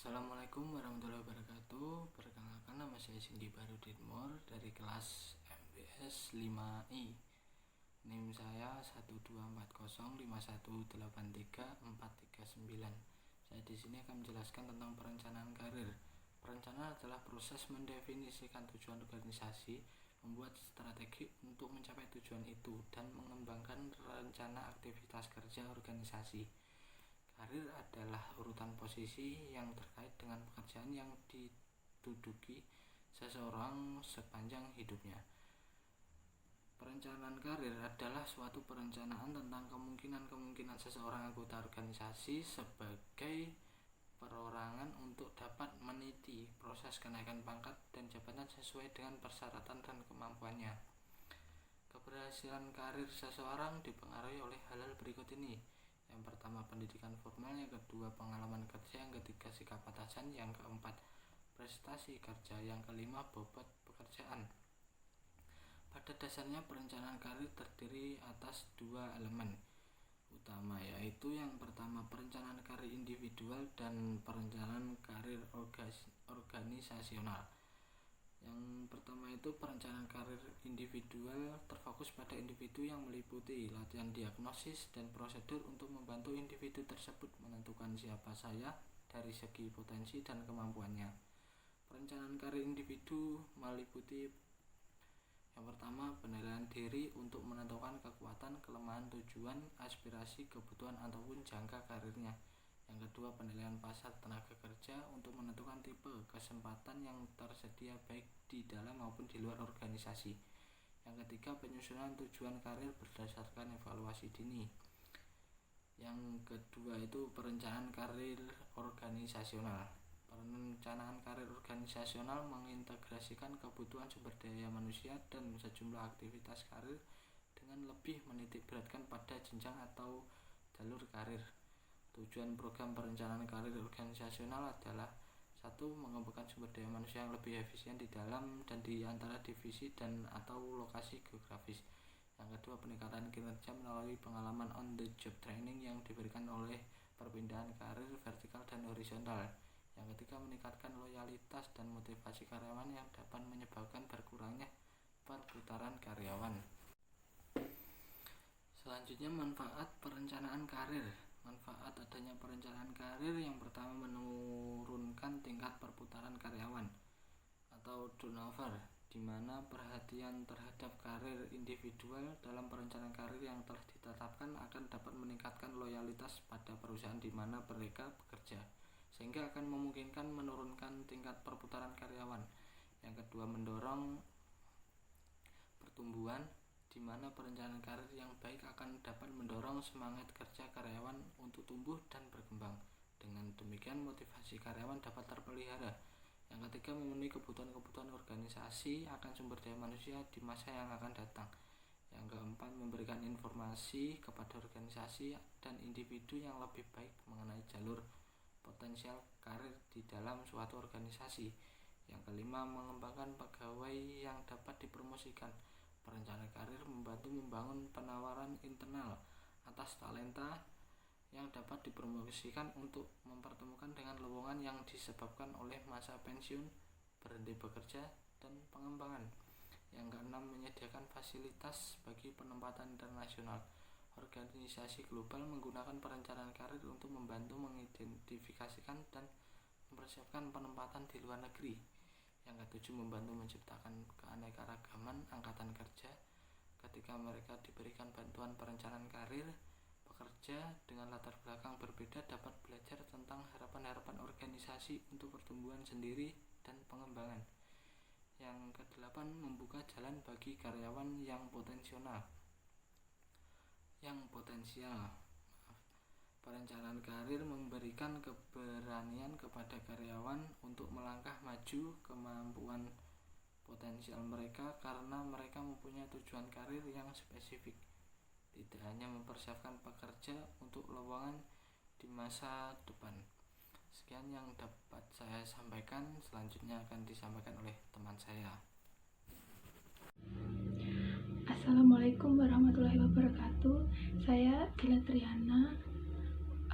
Assalamualaikum warahmatullahi wabarakatuh. Perkenalkan, nama saya Cindy Barudinmor dari kelas MBS 5I. NIM saya 12405183439. Saya di sini akan menjelaskan tentang perencanaan karir. Perencanaan adalah proses mendefinisikan tujuan organisasi, membuat strategi untuk mencapai tujuan itu, dan mengembangkan rencana aktivitas kerja organisasi. Karir adalah urutan posisi yang terkait dengan pekerjaan yang diduduki seseorang sepanjang hidupnya. Perencanaan karir adalah suatu perencanaan tentang kemungkinan seseorang anggota organisasi sebagai perorangan untuk dapat meniti proses kenaikan pangkat dan jabatan sesuai dengan persyaratan dan kemampuannya. Keberhasilan karir seseorang dipengaruhi oleh hal-hal berikut ini. Yang pertama, pendidikan formal. Yang kedua, pengalaman kerja. Yang ketiga, sikap atasan. Yang keempat, prestasi kerja. Yang kelima, bobot pekerjaan. Pada dasarnya, perencanaan karir terdiri atas dua elemen utama, yaitu yang pertama, perencanaan karir individual dan perencanaan karir organisasional. Yang pertama itu perencanaan karir individual terfokus pada individu yang meliputi latihan diagnosis dan prosedur untuk membantu individu tersebut menentukan siapa saya dari segi potensi dan kemampuannya. Perencanaan karir individu meliputi yang pertama, penilaian diri untuk menentukan kekuatan, kelemahan, tujuan, aspirasi, kebutuhan ataupun jangka karirnya. Yang kedua, penilaian pasar tenaga kerja untuk menentukan tipe kesempatan yang tersedia baik di dalam maupun di luar organisasi. Yang ketiga, penyusunan tujuan karir berdasarkan evaluasi dini. Yang kedua itu perencanaan karir organisasional. Perencanaan karir organisasional mengintegrasikan kebutuhan sumber daya manusia dan sejumlah aktivitas karir dengan lebih menitik beratkan pada jenjang atau jalur karir. Tujuan program perencanaan karir organisasional adalah satu, mengembangkan sumber daya manusia yang lebih efisien di dalam dan di antara divisi dan atau lokasi geografis. Yang kedua, peningkatan kinerja melalui pengalaman on the job training yang diberikan oleh perpindahan karir vertikal dan horizontal. Yang ketiga, meningkatkan loyalitas dan motivasi karyawan yang dapat menyebabkan berkurangnya perputaran karyawan. Selanjutnya, manfaat perencanaan karir. Manfaat adanya perencanaan karir yang pertama, menurunkan tingkat perputaran karyawan atau turnover, di mana perhatian terhadap karir individual dalam perencanaan karir yang telah ditetapkan akan dapat meningkatkan loyalitas pada perusahaan di mana mereka bekerja, sehingga akan memungkinkan menurunkan tingkat perputaran karyawan. Yang kedua, mendorong pertumbuhan, di mana perencanaan karir yang baik akan dapat mendorong semangat kerja karyawan untuk tumbuh dan berkembang. Dengan demikian, motivasi karyawan dapat terpelihara. Yang ketiga, memenuhi kebutuhan organisasi akan sumber daya manusia di masa yang akan datang. Yang keempat, memberikan informasi kepada organisasi dan individu yang lebih baik mengenai jalur potensial karir di dalam suatu organisasi. Yang kelima, mengembangkan pegawai yang dapat dipromosikan. Perencanaan karir membantu membangun penawaran internal atas talenta yang dapat dipromosikan untuk mempertemukan dengan lowongan yang disebabkan oleh masa pensiun, berhenti bekerja, dan pengembangan. Yang keenam, menyediakan fasilitas bagi penempatan internasional. Organisasi global menggunakan perencanaan karir untuk membantu mengidentifikasikan dan mempersiapkan penempatan di luar negeri. Yang ketujuh, membantu menciptakan keanekaragaman angkatan kerja. Ketika mereka diberikan bantuan perencanaan karir, pekerja dengan latar belakang berbeda dapat belajar tentang harapan-harapan organisasi untuk pertumbuhan sendiri dan pengembangan. Yang kedelapan, membuka jalan bagi karyawan yang potensial. Perencanaan karir memberikan keberanian kepada karyawan untuk melangkah maju kemampuan potensial mereka karena mereka mempunyai tujuan karir yang spesifik. Tidak hanya mempersiapkan pekerja untuk lowongan di masa depan. Sekian yang dapat saya sampaikan. Selanjutnya akan disampaikan oleh teman saya. Assalamualaikum warahmatullahi wabarakatuh. Saya Dila Triana,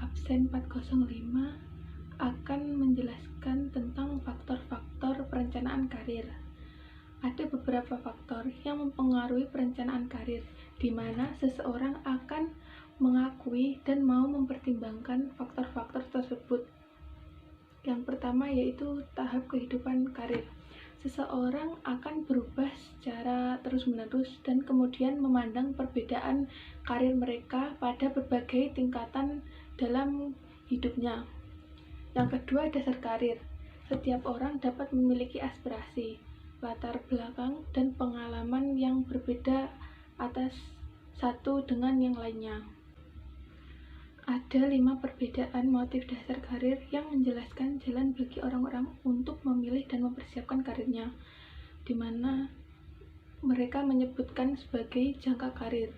absen 405, akan menjelaskan tentang faktor-faktor perencanaan karir. Ada beberapa faktor yang mempengaruhi perencanaan karir, di mana seseorang akan mengakui dan mau mempertimbangkan faktor-faktor tersebut. Yang pertama yaitu tahap kehidupan karir. Seseorang akan berubah secara terus-menerus dan kemudian memandang perbedaan karir mereka pada berbagai tingkatan dalam hidupnya. Yang kedua, dasar karir. Setiap orang dapat memiliki aspirasi, latar belakang, dan pengalaman yang berbeda atas satu dengan yang lainnya. Ada 5 perbedaan motif dasar karir yang menjelaskan jalan bagi orang-orang untuk memilih dan mempersiapkan karirnya, di mana mereka menyebutkan sebagai jangka karir,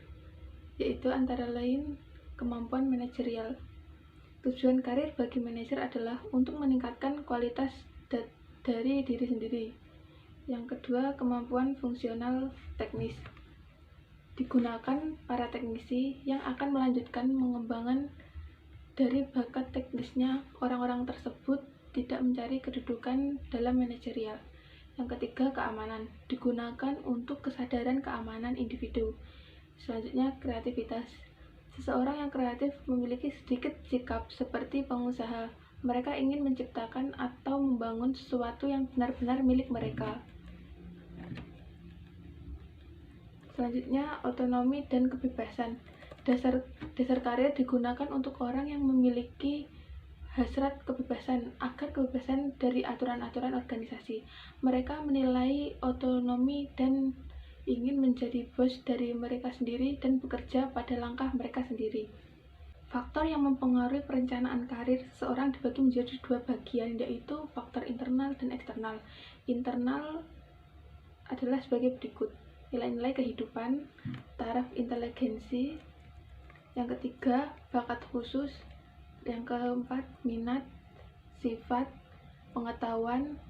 yaitu antara lain kemampuan manajerial. Tujuan karir bagi manajer adalah untuk meningkatkan kualitas dari diri sendiri. Yang kedua, kemampuan fungsional teknis. Digunakan para teknisi yang akan melanjutkan pengembangan dari bakat teknisnya. Orang-orang tersebut tidak mencari kedudukan dalam manajerial. Yang ketiga, keamanan. Digunakan untuk kesadaran keamanan individu. Selanjutnya, kreativitas. Seseorang yang kreatif memiliki sedikit sikap seperti pengusaha. Mereka ingin menciptakan atau membangun sesuatu yang benar-benar milik mereka. Selanjutnya, otonomi dan kebebasan. Dasar karir digunakan untuk orang yang memiliki hasrat kebebasan agar kebebasan dari aturan-aturan organisasi. Mereka menilai otonomi dan ingin menjadi bos dari mereka sendiri dan bekerja pada langkah mereka sendiri. Faktor yang mempengaruhi perencanaan karir seseorang dibagi menjadi 2 bagian, yaitu faktor internal dan eksternal. Internal adalah sebagai berikut: nilai-nilai kehidupan, taraf inteligensi. Yang ketiga, bakat khusus. Yang keempat, minat, sifat, pengetahuan,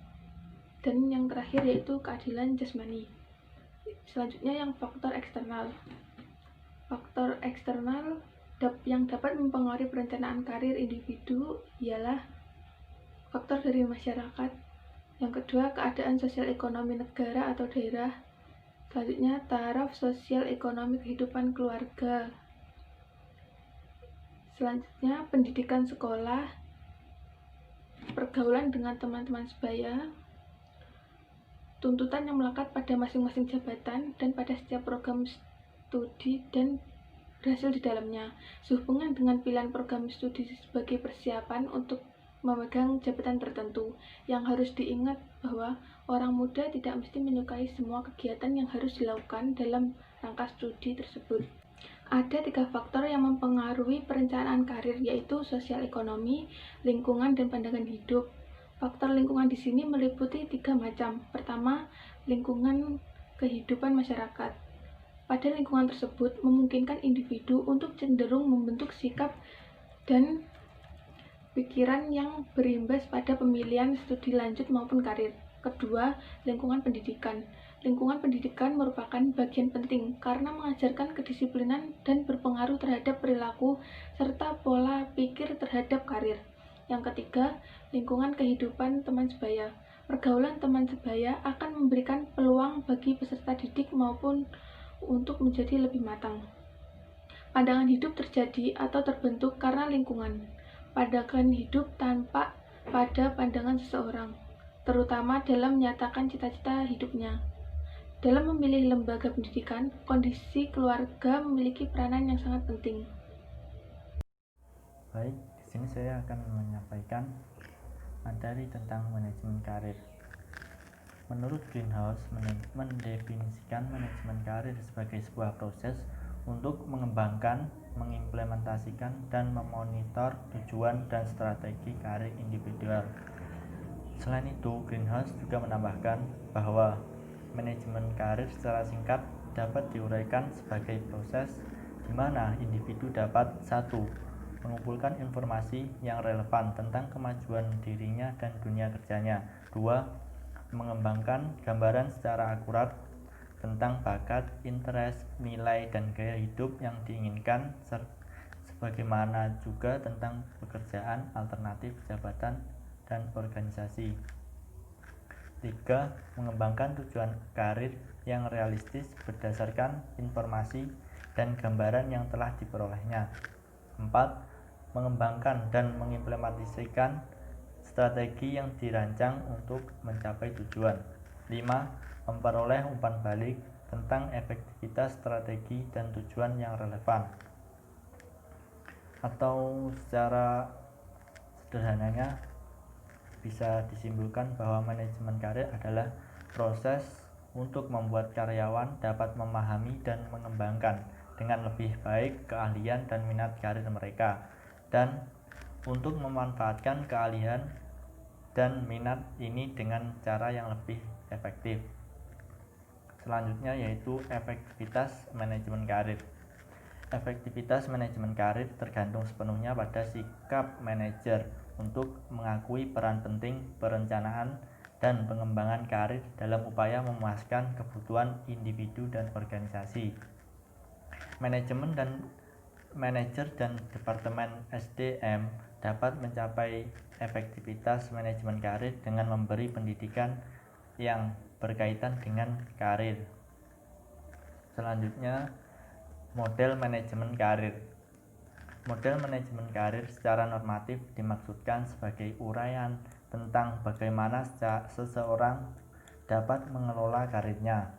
dan yang terakhir yaitu keadilan jasmani. Selanjutnya yang faktor eksternal. Faktor eksternal yang dapat mempengaruhi perencanaan karir individu ialah faktor dari masyarakat. Yang kedua, keadaan sosial ekonomi negara atau daerah. Selanjutnya, taraf sosial ekonomi kehidupan keluarga. Selanjutnya, pendidikan sekolah, pergaulan dengan teman-teman sebaya, tuntutan yang melekat pada masing-masing jabatan dan pada setiap program studi dan berhasil di dalamnya, sehubungan dengan pilihan program studi sebagai persiapan untuk memegang jabatan tertentu. Yang harus diingat bahwa orang muda tidak mesti menyukai semua kegiatan yang harus dilakukan dalam rangka studi tersebut. Ada 3 faktor yang mempengaruhi perencanaan karir, yaitu sosial ekonomi, lingkungan, dan pandangan hidup. Faktor lingkungan di sini meliputi 3 macam. Pertama, lingkungan kehidupan masyarakat. Pada lingkungan tersebut memungkinkan individu untuk cenderung membentuk sikap dan pikiran yang berimbas pada pemilihan studi lanjut maupun karir. Kedua, lingkungan pendidikan. Lingkungan pendidikan merupakan bagian penting karena mengajarkan kedisiplinan dan berpengaruh terhadap perilaku serta pola pikir terhadap karir. Yang ketiga, lingkungan kehidupan teman sebaya. Pergaulan teman sebaya akan memberikan peluang bagi peserta didik maupun untuk menjadi lebih matang. Pandangan hidup terjadi atau terbentuk karena lingkungan. Pandangan hidup tampak pada pandangan seseorang, terutama dalam menyatakan cita-cita hidupnya. Dalam memilih lembaga pendidikan, kondisi keluarga memiliki peranan yang sangat penting. Baik, di sini saya akan menyampaikan materi tentang manajemen karir. Menurut Greenhouse, mendefinisikan manajemen karir sebagai sebuah proses untuk mengembangkan, mengimplementasikan, dan memonitor tujuan dan strategi karir individual. Selain itu, Greenhouse juga menambahkan bahwa manajemen karir secara singkat dapat diuraikan sebagai proses di mana individu dapat 1. Mengumpulkan informasi yang relevan tentang kemajuan dirinya dan dunia kerjanya. 2. Mengembangkan gambaran secara akurat tentang bakat, interest, nilai, dan gaya hidup yang diinginkan sebagaimana juga tentang pekerjaan alternatif jabatan dan organisasi. 3. Mengembangkan tujuan karir yang realistis berdasarkan informasi dan gambaran yang telah diperolehnya. 4. Mengembangkan dan mengimplementasikan strategi yang dirancang untuk mencapai tujuan. 5. Memperoleh umpan balik tentang efektivitas strategi dan tujuan yang relevan. Atau secara sederhananya bisa disimpulkan bahwa manajemen karir adalah proses untuk membuat karyawan dapat memahami dan mengembangkan dengan lebih baik keahlian dan minat karir mereka, dan untuk memanfaatkan keahlian dan minat ini dengan cara yang lebih efektif. Selanjutnya yaitu efektivitas manajemen karir. Efektivitas manajemen karir tergantung sepenuhnya pada sikap manajer untuk mengakui peran penting perencanaan dan pengembangan karir dalam upaya memuaskan kebutuhan individu dan organisasi. Manajer dan Departemen SDM dapat mencapai efektivitas manajemen karir dengan memberi pendidikan yang berkaitan dengan karir. Selanjutnya, model manajemen karir. Model manajemen karir secara normatif dimaksudkan sebagai uraian tentang bagaimana seseorang dapat mengelola karirnya.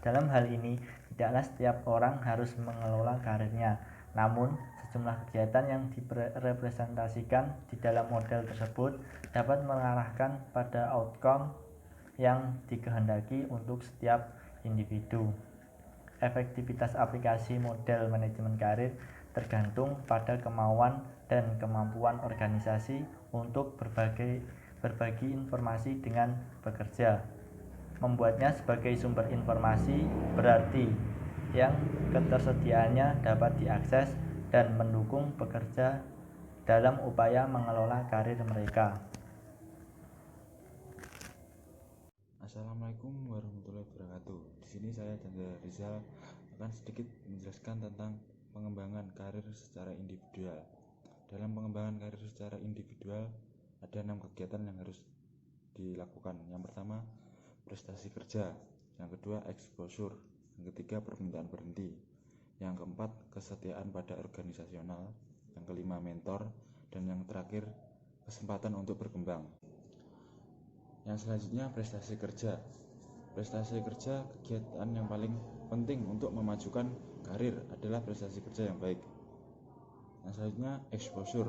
Dalam hal ini, tidaklah setiap orang harus mengelola karirnya, namun sejumlah kegiatan yang direpresentasikan di dalam model tersebut dapat mengarahkan pada outcome yang dikehendaki untuk setiap individu. Efektivitas aplikasi model manajemen karir tergantung pada kemauan dan kemampuan organisasi untuk berbagi informasi dengan pekerja. Membuatnya sebagai sumber informasi berarti yang ketersediaannya dapat diakses dan mendukung pekerja dalam upaya mengelola karir mereka. Assalamualaikum warahmatullahi wabarakatuh. Di sini saya Chandra Rizal akan sedikit menjelaskan tentang pengembangan karir secara individual. Dalam pengembangan karir secara individual ada 6 kegiatan yang harus dilakukan. Yang pertama, prestasi kerja. Yang kedua, exposure. Yang ketiga, permintaan berhenti. Yang keempat, kesetiaan pada organisasional. Yang kelima, mentor. Dan yang terakhir, kesempatan untuk berkembang. Yang selanjutnya, prestasi kerja. Prestasi kerja, kegiatan yang paling penting untuk memajukan karir adalah prestasi kerja yang baik. Yang selanjutnya, exposure.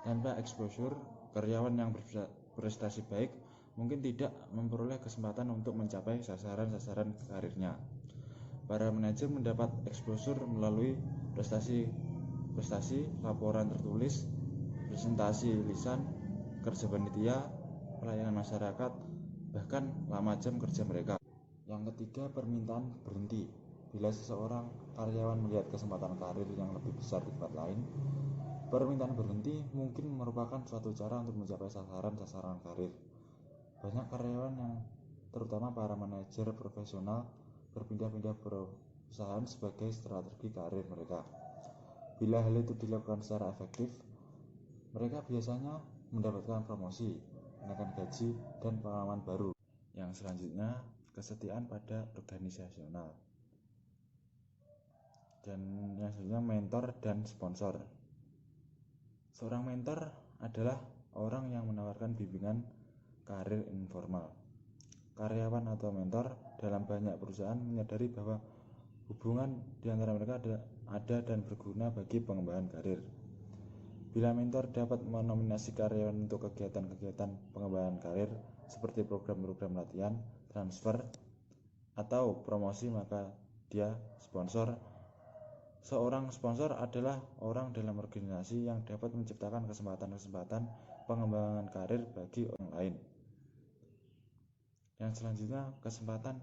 Tanpa exposure, karyawan yang berprestasi baik mungkin tidak memperoleh kesempatan untuk mencapai sasaran-sasaran karirnya. Para manajer mendapat exposure melalui prestasi, laporan tertulis, presentasi lisan, kerja panitia, pelayanan masyarakat, bahkan lama jam kerja mereka. Yang ketiga, permintaan berhenti. Bila seseorang karyawan melihat kesempatan karir yang lebih besar di tempat lain, permintaan berhenti mungkin merupakan suatu cara untuk mencapai sasaran-sasaran karir. Banyak karyawan yang terutama para manajer profesional berpindah-pindah perusahaan sebagai strategi karir mereka. Bila hal itu dilakukan secara efektif, mereka biasanya mendapatkan promosi, kenaikan gaji, dan pengalaman baru. Yang selanjutnya, kesetiaan pada organisasional. Dan yang selanjutnya, mentor dan sponsor. Seorang mentor adalah orang yang menawarkan bimbingan karir informal. Karyawan atau mentor dalam banyak perusahaan menyadari bahwa hubungan di antara mereka ada dan berguna bagi pengembangan karir. Bila mentor dapat menominasi karyawan untuk kegiatan-kegiatan pengembangan karir seperti program-program latihan, transfer, atau promosi, maka dia sponsor. Seorang sponsor adalah orang dalam organisasi yang dapat menciptakan kesempatan-kesempatan pengembangan karir bagi orang lain. Yang selanjutnya, kesempatan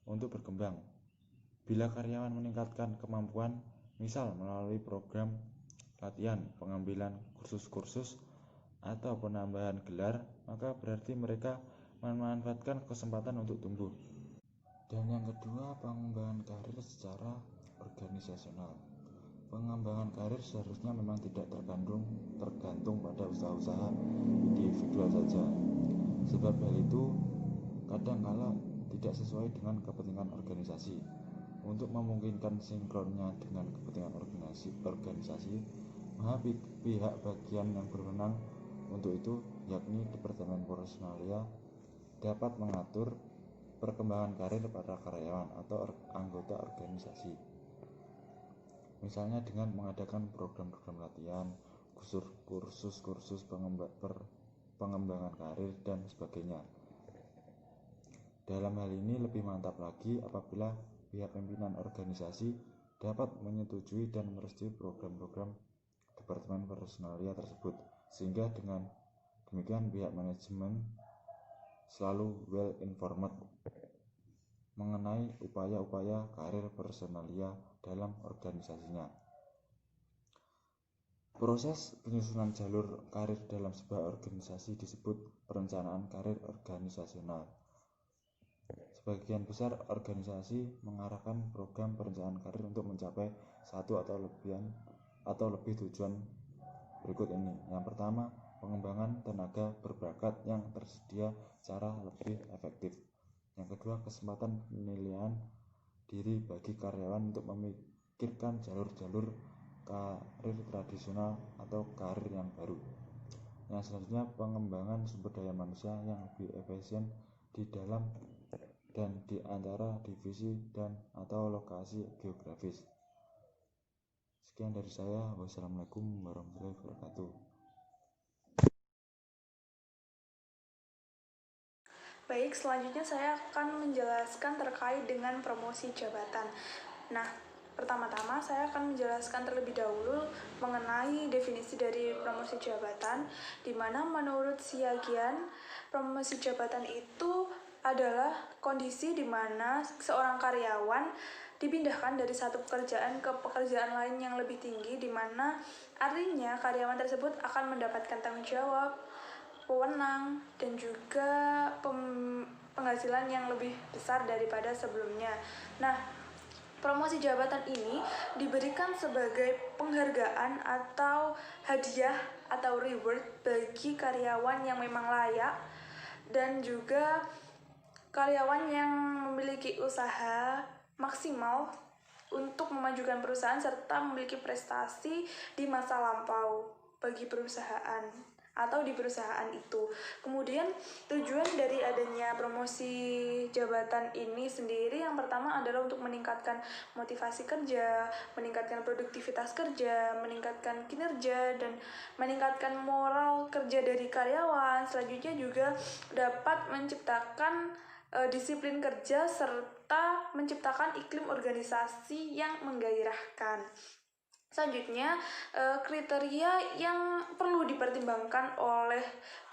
untuk berkembang. Bila karyawan meningkatkan kemampuan, misal melalui program latihan, pengambilan kursus-kursus, atau penambahan gelar, maka berarti mereka memanfaatkan kesempatan untuk tumbuh. Dan yang kedua, pengembangan karir secara organisasional. Pengembangan karir seharusnya memang tidak tergantung pada usaha-usaha individual saja. Sebab hal itu kadangkala tidak sesuai dengan kepentingan organisasi. Untuk memungkinkan sinkronnya dengan kepentingan organisasi, maka pihak bagian yang berwenang untuk itu, yakni Departemen Personalia, dapat mengatur perkembangan karir para karyawan atau anggota organisasi. Misalnya dengan mengadakan program-program latihan, kursus-kursus pengembangan karir, dan sebagainya. Dalam hal ini lebih mantap lagi apabila pihak pimpinan organisasi dapat menyetujui dan merestui program-program Departemen Personalia tersebut, sehingga dengan demikian pihak manajemen selalu well informed mengenai upaya-upaya karir personalia dalam organisasinya. Proses penyusunan jalur karir dalam sebuah organisasi disebut perencanaan karir organisasional. Sebagian besar organisasi mengarahkan program perencanaan karir untuk mencapai satu atau lebih tujuan berikut ini. Yang pertama, pengembangan tenaga berbakat yang tersedia secara lebih efektif. Yang kedua, kesempatan penilaian diri bagi karyawan untuk memikirkan jalur-jalur karir tradisional atau karir yang baru. Yang selanjutnya, pengembangan sumber daya manusia yang lebih efisien di dalam dan di antara divisi dan atau lokasi geografis. Sekian dari saya. Wassalamualaikum warahmatullahi wabarakatuh. Baik, selanjutnya saya akan menjelaskan terkait dengan promosi jabatan. Nah, pertama-tama saya akan menjelaskan terlebih dahulu mengenai definisi dari promosi jabatan, di mana menurut Siagian, promosi jabatan itu adalah kondisi di mana seorang karyawan dipindahkan dari satu pekerjaan ke pekerjaan lain yang lebih tinggi, di mana artinya karyawan tersebut akan mendapatkan tanggung jawab, wewenang, dan juga penghasilan yang lebih besar daripada sebelumnya. Nah, promosi jabatan ini diberikan sebagai penghargaan atau hadiah atau reward bagi karyawan yang memang layak dan juga karyawan yang memiliki usaha maksimal untuk memajukan perusahaan serta memiliki prestasi di masa lampau bagi perusahaan atau di perusahaan itu. Kemudian tujuan dari adanya promosi jabatan ini sendiri yang pertama adalah untuk meningkatkan motivasi kerja, meningkatkan produktivitas kerja, meningkatkan kinerja, dan meningkatkan moral kerja dari karyawan. Selanjutnya juga dapat menciptakan disiplin kerja serta menciptakan iklim organisasi yang menggairahkan. Selanjutnya, kriteria yang perlu dipertimbangkan oleh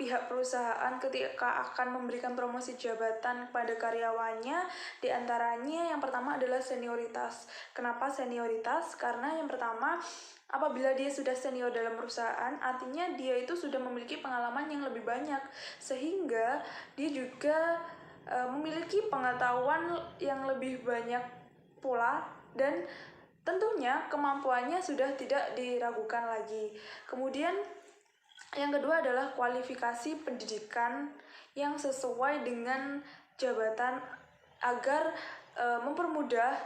pihak perusahaan ketika akan memberikan promosi jabatan kepada karyawannya, diantaranya yang pertama adalah senioritas. Kenapa senioritas? Karena yang pertama, apabila dia sudah senior dalam perusahaan, artinya dia itu sudah memiliki pengalaman yang lebih banyak, sehingga dia juga memiliki pengetahuan yang lebih banyak pula, dan tentunya kemampuannya sudah tidak diragukan lagi. Kemudian yang kedua adalah kualifikasi pendidikan yang sesuai dengan jabatan agar mempermudah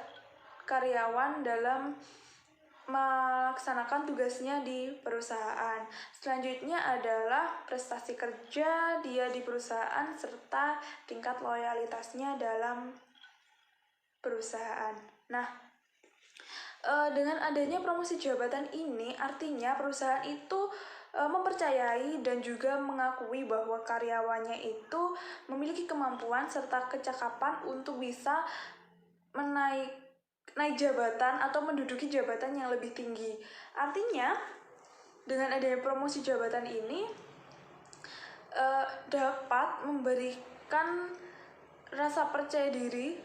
karyawan dalam melaksanakan tugasnya di perusahaan. Selanjutnya adalah prestasi kerja dia di perusahaan serta tingkat loyalitasnya dalam perusahaan. Nah, dengan adanya promosi jabatan ini artinya perusahaan itu mempercayai dan juga mengakui bahwa karyawannya itu memiliki kemampuan serta kecakapan untuk bisa naik jabatan atau menduduki jabatan yang lebih tinggi. Artinya dengan adanya promosi jabatan ini dapat memberikan rasa percaya diri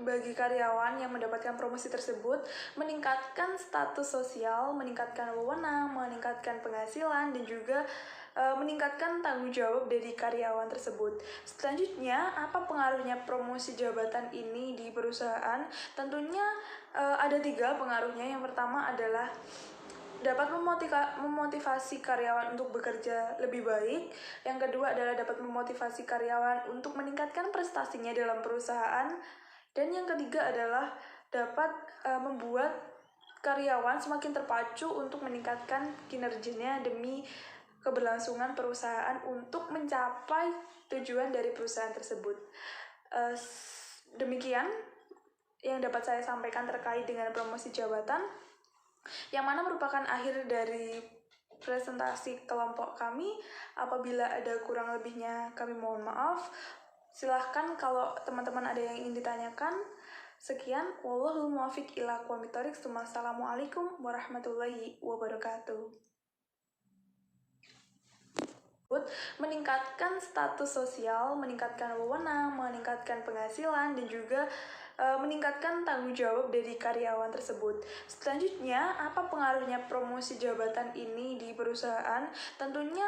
bagi karyawan yang mendapatkan promosi tersebut, meningkatkan status sosial, meningkatkan wewenang, meningkatkan penghasilan, dan juga meningkatkan tanggung jawab dari karyawan tersebut. Selanjutnya, apa pengaruhnya promosi jabatan ini di perusahaan? Tentunya ada 3 pengaruhnya. Yang pertama adalah dapat memotivasi karyawan untuk bekerja lebih baik. Yang kedua adalah dapat memotivasi karyawan untuk meningkatkan prestasinya dalam perusahaan. Dan yang ketiga adalah dapat membuat karyawan semakin terpacu untuk meningkatkan kinerjanya demi keberlangsungan perusahaan untuk mencapai tujuan dari perusahaan tersebut. Demikian yang dapat saya sampaikan terkait dengan promosi jabatan, yang mana merupakan akhir dari presentasi kelompok kami. Apabila ada kurang lebihnya kami mohon maaf. Silahkan kalau teman-teman ada yang ingin ditanyakan. Sekian, wallahul muwaffiq ila aqwamit thoriq. Wassalamualaikum warahmatullahi wabarakatuh. Meningkatkan status sosial, meningkatkan wewenang, meningkatkan penghasilan, dan juga meningkatkan tanggung jawab dari karyawan tersebut. Selanjutnya, apa pengaruhnya promosi jabatan ini di perusahaan? Tentunya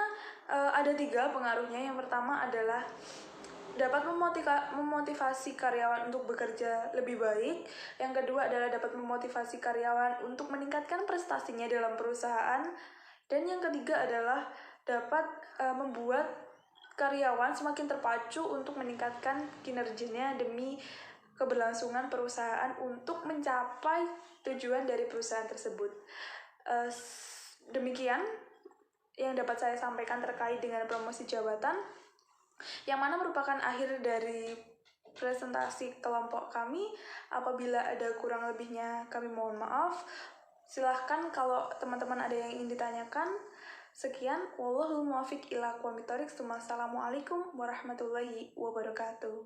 ada 3 pengaruhnya. Yang pertama adalah dapat memotivasi karyawan untuk bekerja lebih baik. Yang kedua adalah dapat memotivasi karyawan untuk meningkatkan prestasinya dalam perusahaan. Dan yang ketiga adalah dapat membuat karyawan semakin terpacu untuk meningkatkan kinerjanya demi keberlangsungan perusahaan untuk mencapai tujuan dari perusahaan tersebut. Demikian yang dapat saya sampaikan terkait dengan promosi jabatan, yang mana merupakan akhir dari presentasi kelompok kami. Apabila ada kurang lebihnya kami mohon maaf. Silahkan kalau teman-teman ada yang ingin ditanyakan. Sekian, wallahul muwaffiq ila aqwamit thoriq. Wassalamualaikum warahmatullahi wabarakatuh.